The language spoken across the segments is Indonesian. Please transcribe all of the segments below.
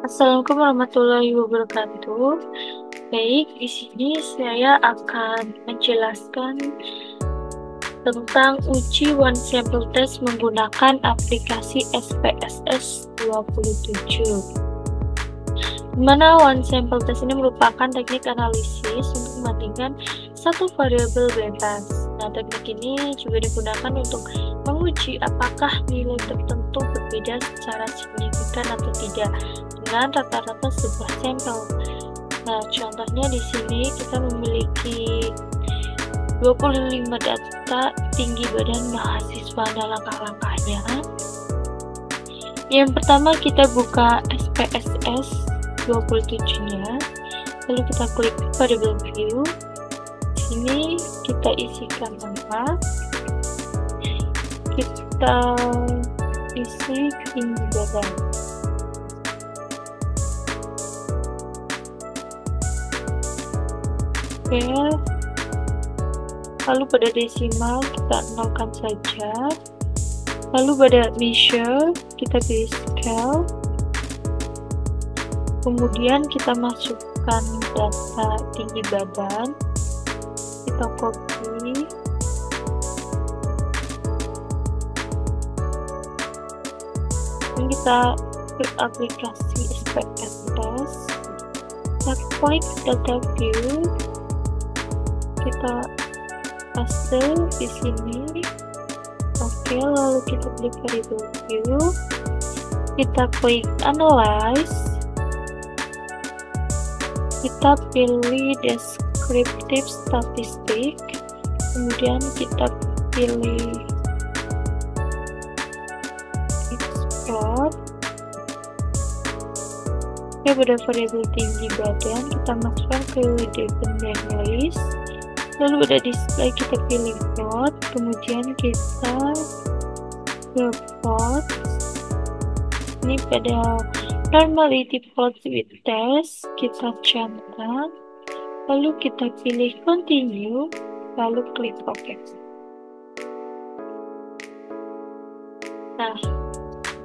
Assalamualaikum warahmatullahi wabarakatuh. Baik, di sini saya akan menjelaskan tentang uji one sample test menggunakan aplikasi SPSS 27. Dimana one sample test ini merupakan teknik analisis untuk membandingkan satu variabel bebas. Nah, teknik ini juga digunakan untuk menguji apakah nilai tertentu berbeda secara signifikan atau tidak dengan rata-rata sebuah sampel. Nah, contohnya di sini kita memiliki 25 data tinggi badan mahasiswa. Nah, langkah-langkahnya. Yang pertama, kita buka SPSS 27-nya. Lalu kita klik variable view. Di sini kita isikan nama. Kita isi tinggi badan. Oke, lalu pada desimal kita nolkan saja. Lalu pada measure kita pilih scale, kemudian kita masukkan data tinggi badan, kita copy, dan kita klik aplikasi SPSS test, kita klik data view, kita paste di sini. Oke, lalu kita klik variable view, kita klik analyze, kita pilih descriptive statistic, kemudian kita pilih export. Oke, pada variabel tinggi badan kita masukkan ke dependent list. Lalu pada display kita pilih plot, kemudian kita ke plot. Ini pada normality plot with test kita centang, lalu kita pilih continue, lalu klik OK. Nah,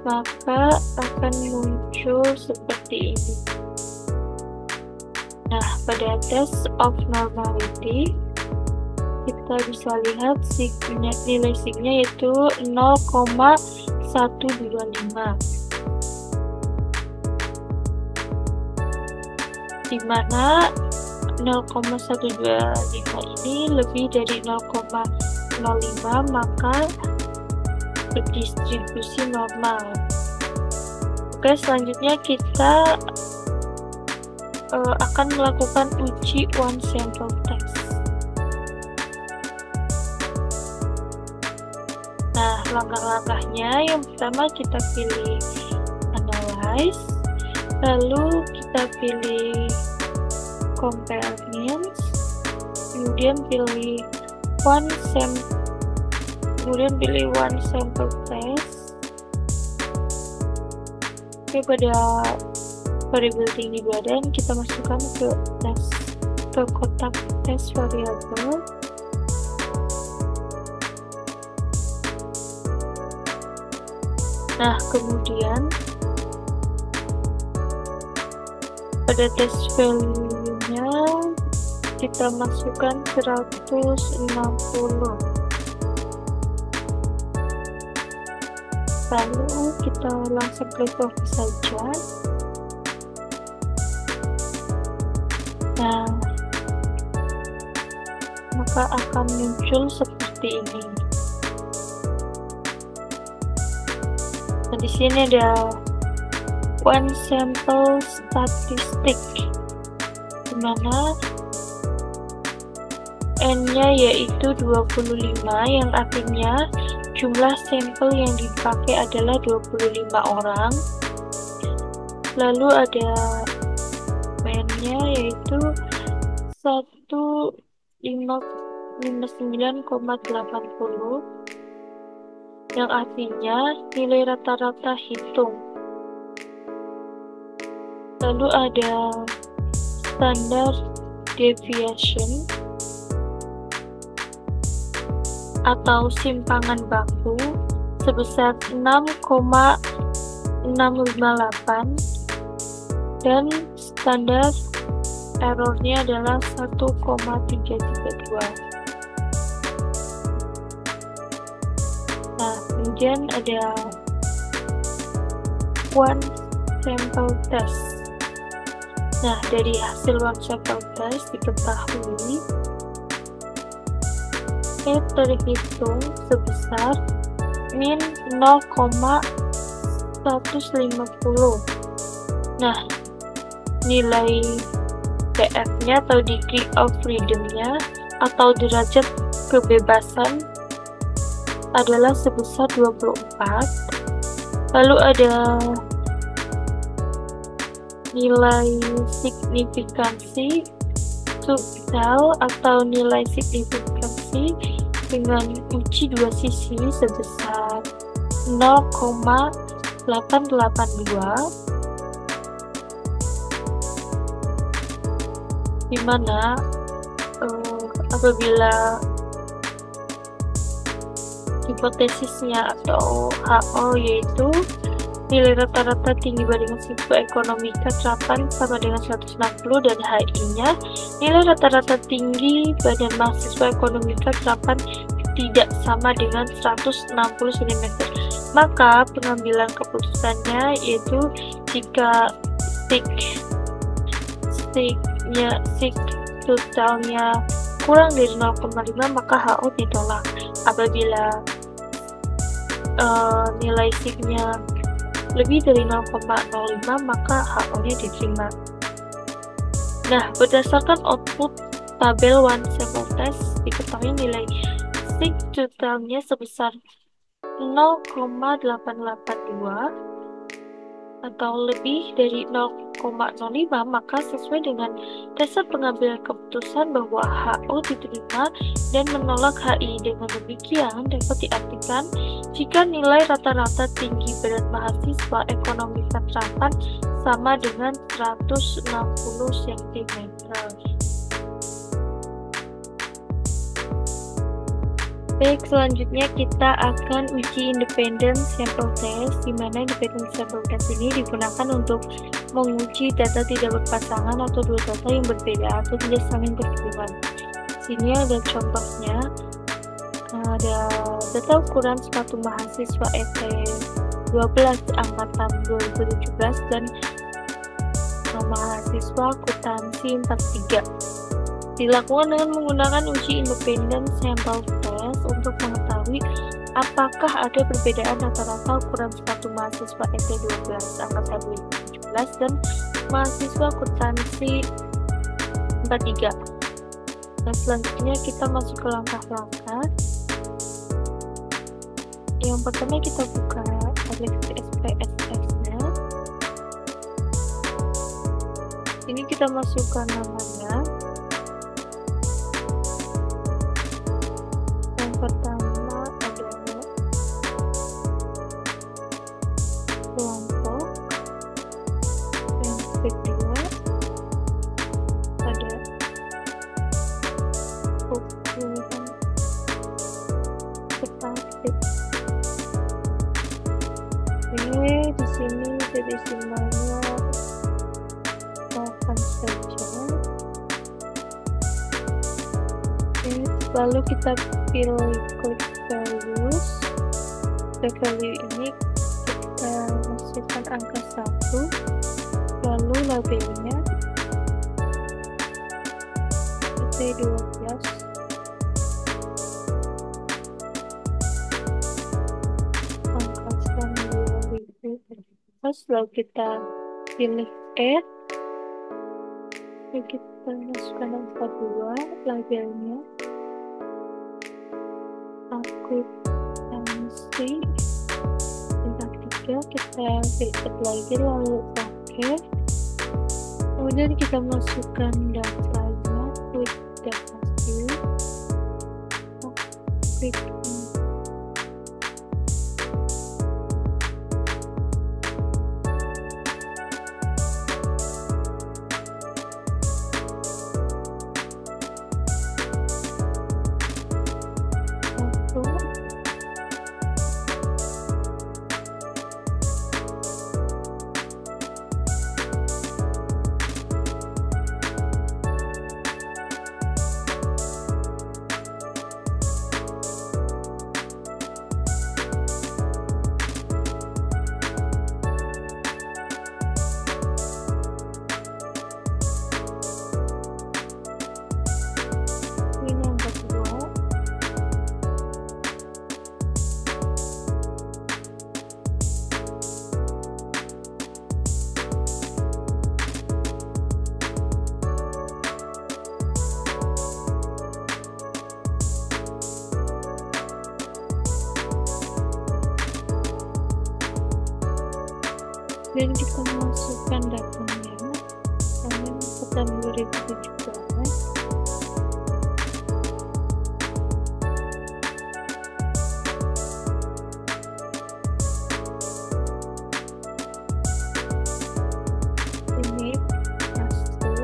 maka akan muncul seperti ini. Nah, pada test of normality kita bisa lihat nilai signya yaitu 0,125, dimana 0,125 ini lebih dari 0,05, maka berdistribusi normal. Oke, selanjutnya kita akan melakukan uji one sample test. Nah, langkah-langkahnya yang pertama kita pilih analyze, lalu kita pilih compare means, kemudian pilih one sample test. Oke, pada variabel tinggi badan kita masukkan ke kotak test variable. Nah, kemudian pada test value-nya kita masukkan 160. Lalu kita langsung klik OK saja. Nah, maka akan muncul seperti ini. Nah, di sini ada one sample statistic, dimana N-nya yaitu 25, yang artinya jumlah sampel yang dipakai adalah 25 orang. Lalu ada N-nya yaitu 159,80, yang artinya nilai rata-rata hitung. Lalu ada standard deviation atau simpangan baku sebesar 6,658, dan standar errornya adalah 1,332. Nah, kemudian ada one sample test. Nah, dari hasil one sample test diketahui terhitung sebesar min 0,150. Nah, nilai PF-nya atau degree of freedom-nya atau derajat kebebasan adalah sebesar 24. Lalu ada nilai signifikansi subsel atau nilai signifikansi dengan uji dua sisi sebesar 0,882, di mana apabila hipotesisnya atau HO yaitu nilai rata-rata tinggi bandingan siswa ekonomika terapan sama dengan 160 dan HI-nya nilai rata-rata tinggi badan mahasiswa ekonomika terapan tidak sama dengan 160 cm. Maka pengambilan keputusannya yaitu jika sig totalnya kurang dari 0,5 maka HO ditolak. Apabila nilai signya lebih dari 0,05 maka HO-nya diterima. Nah, berdasarkan output tabel one sample test diketahui nilai sig totalnya sebesar 0,882 atau lebih dari 0,05 maka sesuai dengan dasar pengambilan keputusan bahwa HO diterima dan menolak HI. Dengan demikian dapat diartikan jika nilai rata-rata tinggi berat mahasiswa ekonomika terapan sama dengan 160 cm. Baik, selanjutnya kita akan uji independent sample test, di mana independent sample test ini digunakan untuk menguji data tidak berpasangan atau dua data yang berbeda atau tidak saling berhubungan. Sini ada contohnya, ada data ukuran sepatu mahasiswa ET 12 angkatan 2017 dan mahasiswa akuntansi 43. Dilakukan dengan menggunakan uji independent sample test untuk mengetahui apakah ada perbedaan rata-rata ukuran sepatu mahasiswa ET 12 angkatan 2017 dan mahasiswa akuntansi 43. Dan selanjutnya kita masuk ke langkah-langkah. Yang pertama kita buka SPSS-nya. Ini kita masukkan namanya. Pertama adalah kelompok, yang kedua ada ukuran statistik. Di sini desimalnya 8 saja. Lalu kita pilih klik values. Value ini kita masukkan angka 1, lalu labelnya ET12 angkatan 2000. Lalu kita pilih add, kita masukkan angka 2, labelnya akuntansi 3, kita pilih lagi lalu oke. Kemudian kita masukkan datanya, klik data view, klik dan kita masukkan datumnya ke tahun 2017. Ini hasil.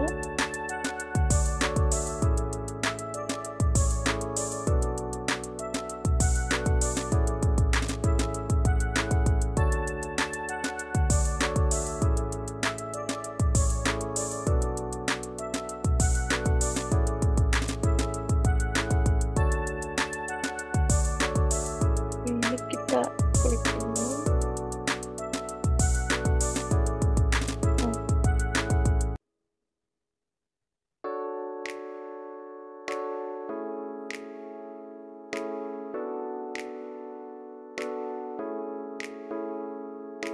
Ini kita klik ini.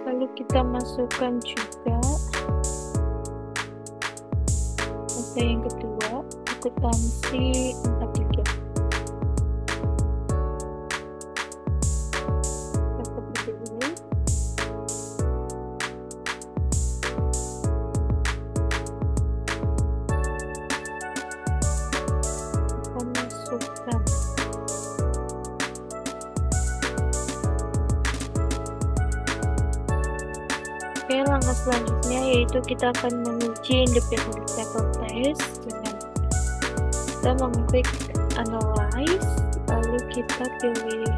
Lalu kita masukkan juga data yang kedua, akuntansi 43. Seperti ini. Kita masukkan Oke, langkah selanjutnya yaitu kita akan menguji independent sample test dengan kita mengklik analyze, lalu kita pilih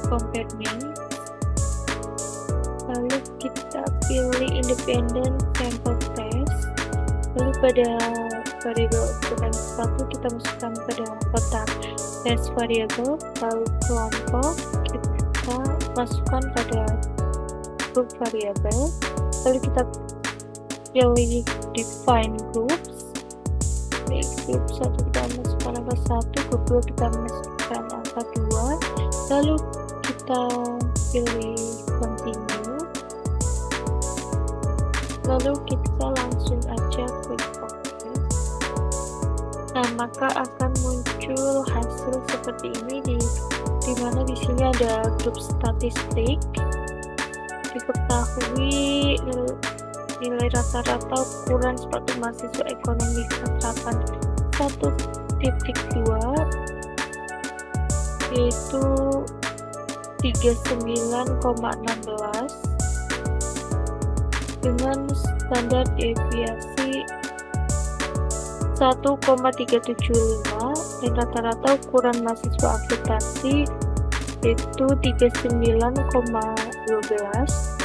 compare means, lalu kita pilih independent sample test, lalu pada variabel ukuran 1 kita masukkan pada kotak test variable, lalu kelompok kita masukkan pada group variable, lalu kita pilih define groups. Di group 1 kita masukkan angka 1, group 2 kita masukkan angka 2, lalu kita pilih continue, lalu kita langsung aja klik OK. Nah, maka akan muncul hasil seperti ini di mana di sini ada grup statistik. Diketahui nilai rata-rata ukuran sepatu mahasiswa ekonomi keterapan 1.2 yaitu 39,16 dengan standar deviasi 1,375 dan rata-rata ukuran mahasiswa akuntansi itu 39,12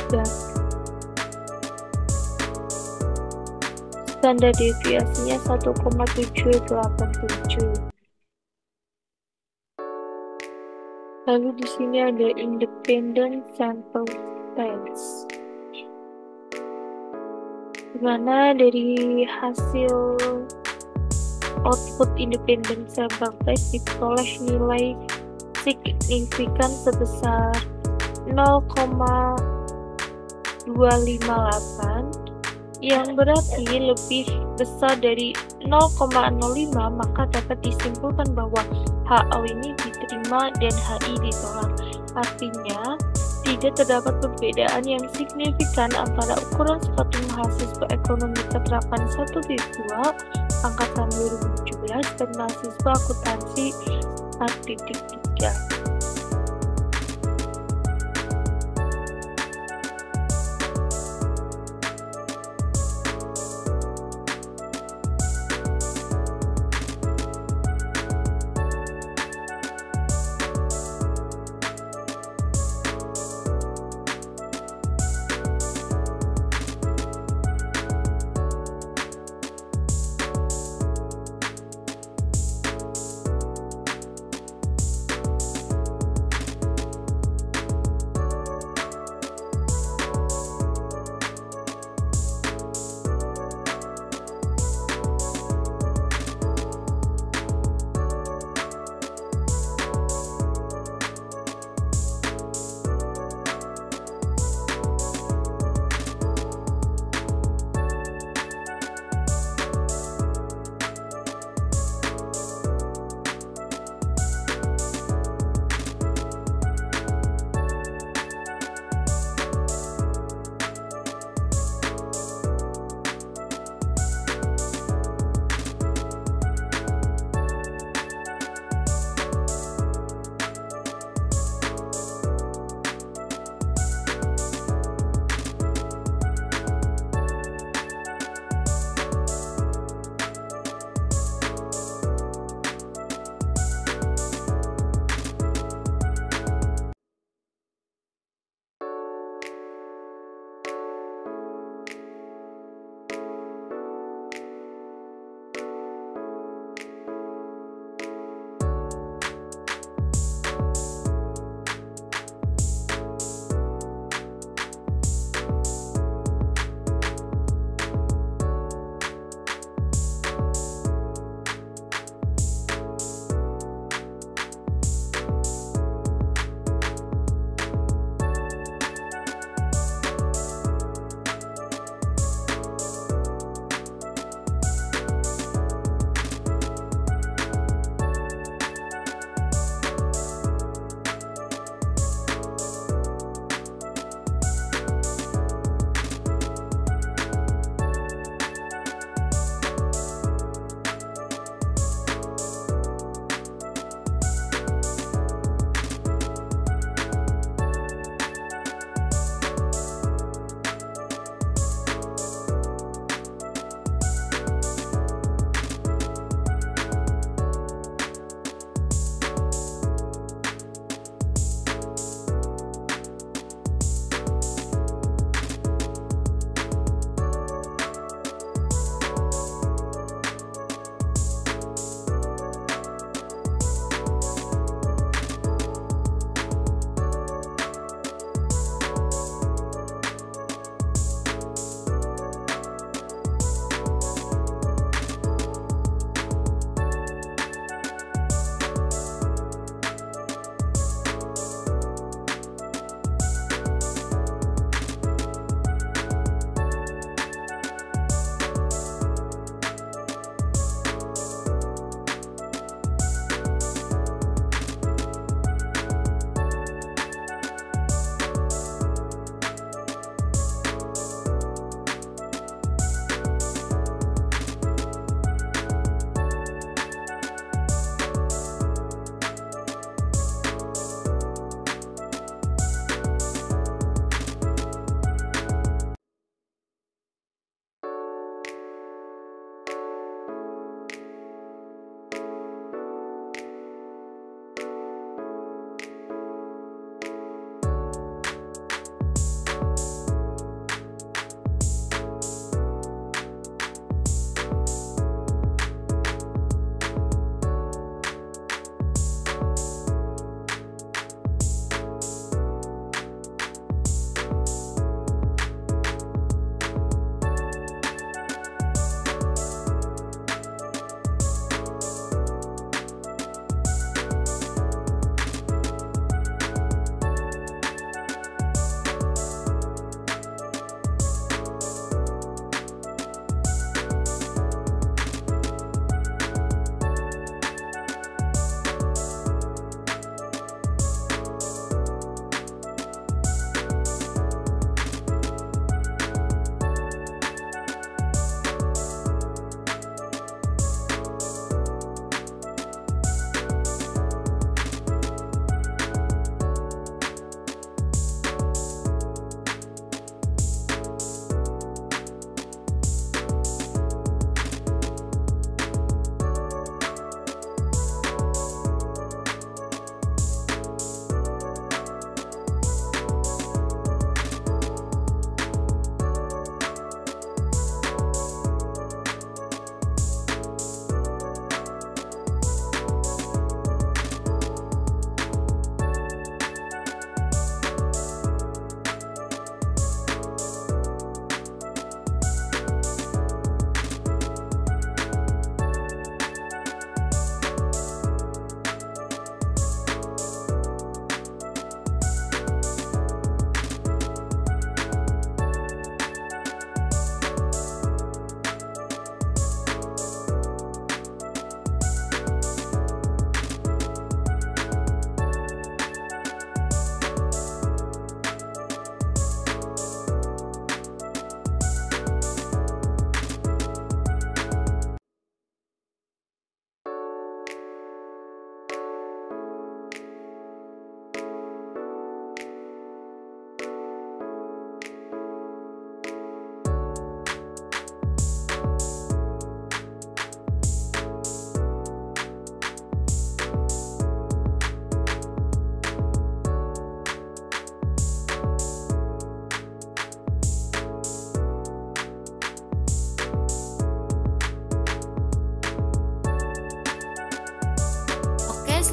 dan standar deviasinya 1,787. Lalu di sini ada independent sample test, dimana dari hasil output independent sample test diperoleh nilai signifikan sebesar 0,258 yang berarti lebih besar dari 0,05, maka dapat disimpulkan bahwa HO ini diterima dan HI ditolak. Artinya tidak terdapat perbedaan yang signifikan antara ukuran sepatu mahasiswa ekonomi keterapan 1.2 angkatan 2017 dan mahasiswa akuntansi 4.3.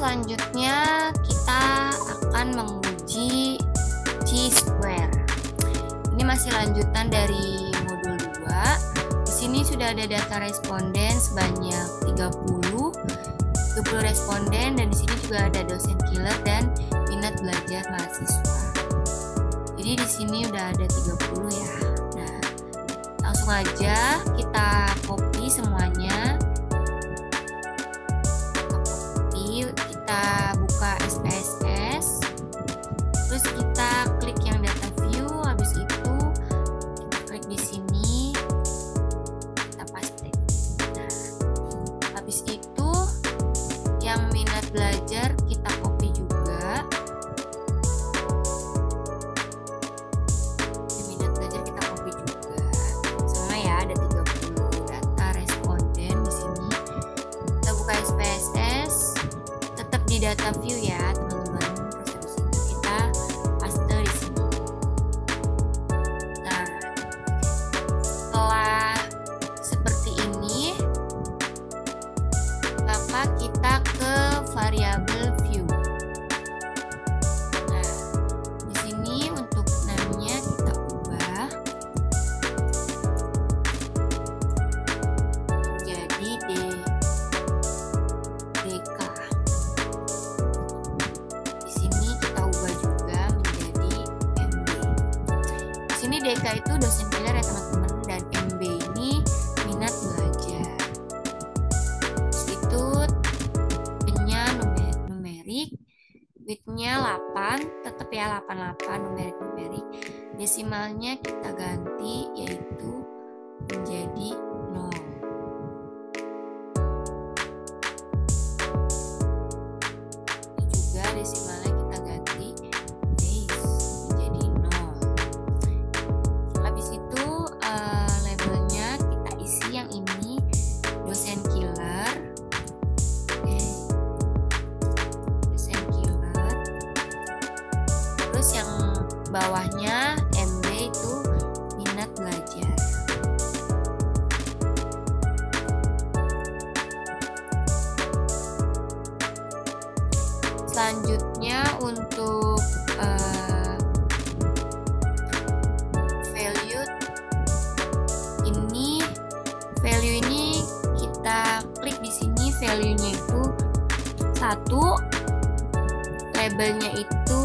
selanjutnya kita akan menguji chi-square. Ini masih lanjutan dari modul 2. Di sini sudah ada data responden sebanyak 30 responden, dan di sini juga ada dosen killer dan minat belajar mahasiswa. Jadi di sini udah ada 30 ya. Nah, langsung aja kita copy semuanya. Kita buka SPSS, terus kita klik yang data view, habis itu kita klik di sini, kita paste. Nah, habis itu yang minat belajar kita copy juga. Yang minat belajar kita copy juga. Sama ya, ada 30 data responden di sini. Kita buka SPSS, di data view ya teman-teman. Terus habis itu kita paste di sini. Nah, setelah seperti ini, maka kita ke variabel view. Nah, di sini untuk namanya kita ubah jadi DK. DK itu dosen killer ya teman-teman, dan MB ini minat belajar. Terus itu nya numerik, widthnya 8, tetap ya 88 numerik. Desimalnya kita ganti yaitu menjadi 0. Ini juga desimalnya kita ganti bawahnya MB itu minat belajar. Selanjutnya untuk value ini kita klik di sini, value-nya itu 1, labelnya itu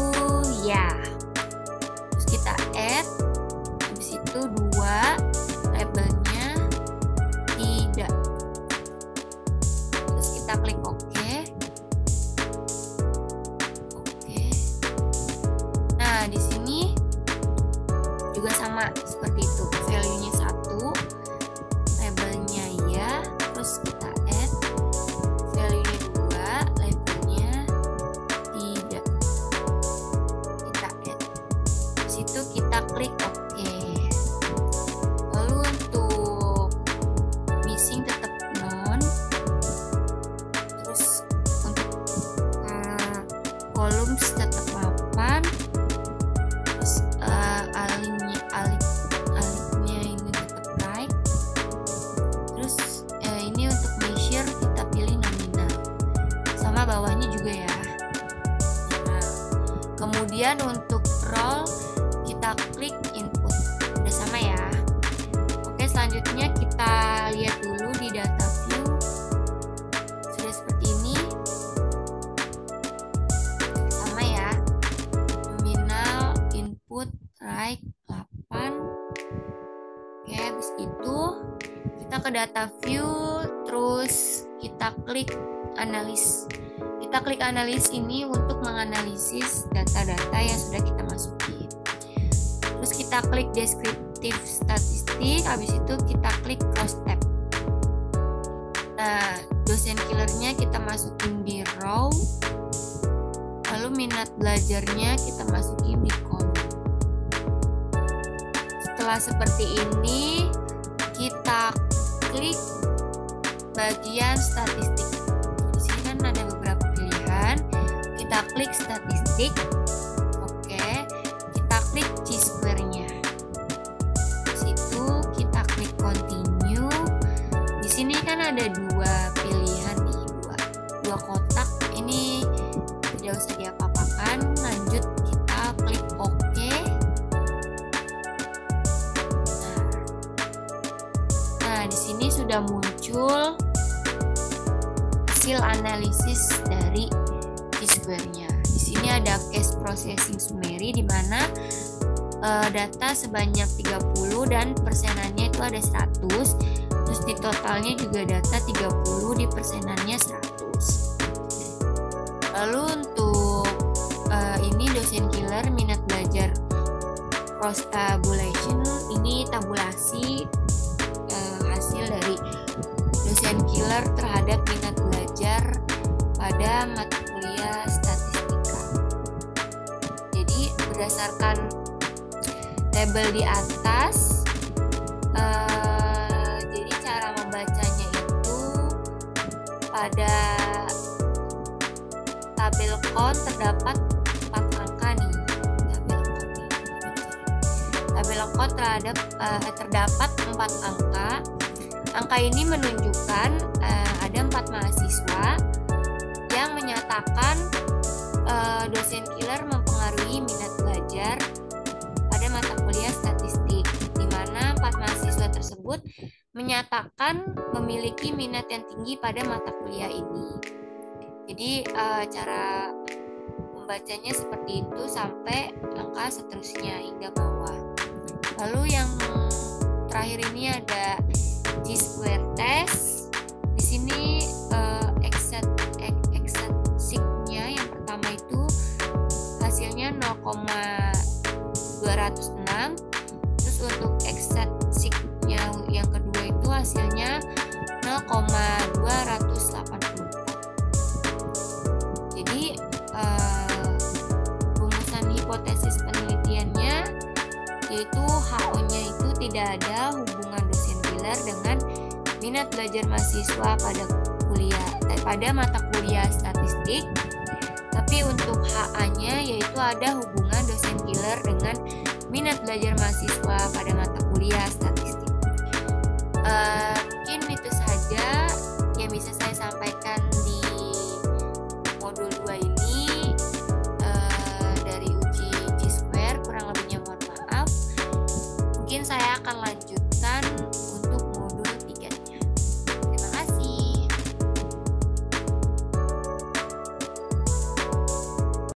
ya. Kita add, habis itu 2, labelnya tidak. Terus kita klik OK. Nah, di sini juga sama seperti itu. Value-nya 1, labelnya ya. Terus kita add, value-nya 2, labelnya tidak. Itu kita klik OK. Lalu untuk missing tetap non. Terus untuk columns tetap 8. Terus alifnya ini tetap right. Terus ini untuk measure kita pilih nominal. Sama bawahnya juga ya. Nah, kemudian untuk role kita klik input, udah sama ya. Oke, selanjutnya kita lihat dulu di data view. Sudah seperti ini, sama ya. Nominal input right 8. Oke, habis itu kita ke data view, terus kita klik analis. Kita klik analis ini untuk menganalisis data-data yang sudah kita masukin. Terus kita klik deskriptif statistik, habis itu kita klik cross tab. Nah, dosen killernya kita masukin di row, lalu minat belajarnya kita masukin di column. Setelah seperti ini, kita klik bagian statistik. Di sini kan ada beberapa pilihan. Kita klik statistik. Oke, kita klik chi-square-nya. Di situ kita klik continue. Di sini kan ada dua pilihan nih, dua kotak. Ini sini sudah muncul hasil analisis dari T-square-nya. Di sini ada case processing summary di mana data sebanyak 30 dan persenannya itu ada 100. Terus di totalnya juga data 30, di persenannya 100. Lalu untuk ini dosen killer minat belajar cross tabulation, ini tabulasi hasil dari dosen killer terhadap minat belajar pada mata kuliah statistika. Jadi berdasarkan tabel di atas, jadi cara membacanya itu pada tabel count terdapat 4 angka nih. Tabel count terdapat 4 angka. Angka ini menunjukkan ada 4 mahasiswa yang menyatakan dosen killer mempengaruhi minat belajar pada mata kuliah statistik, di mana 4 mahasiswa tersebut menyatakan memiliki minat yang tinggi pada mata kuliah ini. Jadi cara membacanya seperti itu sampai angka seterusnya hingga bawah. Lalu yang terakhir ini ada T-square test. Di sini exact sig-nya yang pertama itu hasilnya 0,206. Terus untuk exact sig-nya yang kedua itu hasilnya 0,284. Jadi rumusan hipotesis penelitiannya yaitu HO-nya itu tidak ada hubungan dosen killer dengan minat belajar mahasiswa pada mata kuliah statistik. Tapi untuk HA-nya yaitu ada hubungan dosen killer dengan minat belajar mahasiswa pada mata kuliah statistik. Mungkin itu saja yang bisa saya sampaikan di modul 2 ini dari uji T-square. Kurang lebihnya mohon maaf. Mungkin saya akan lanjutkan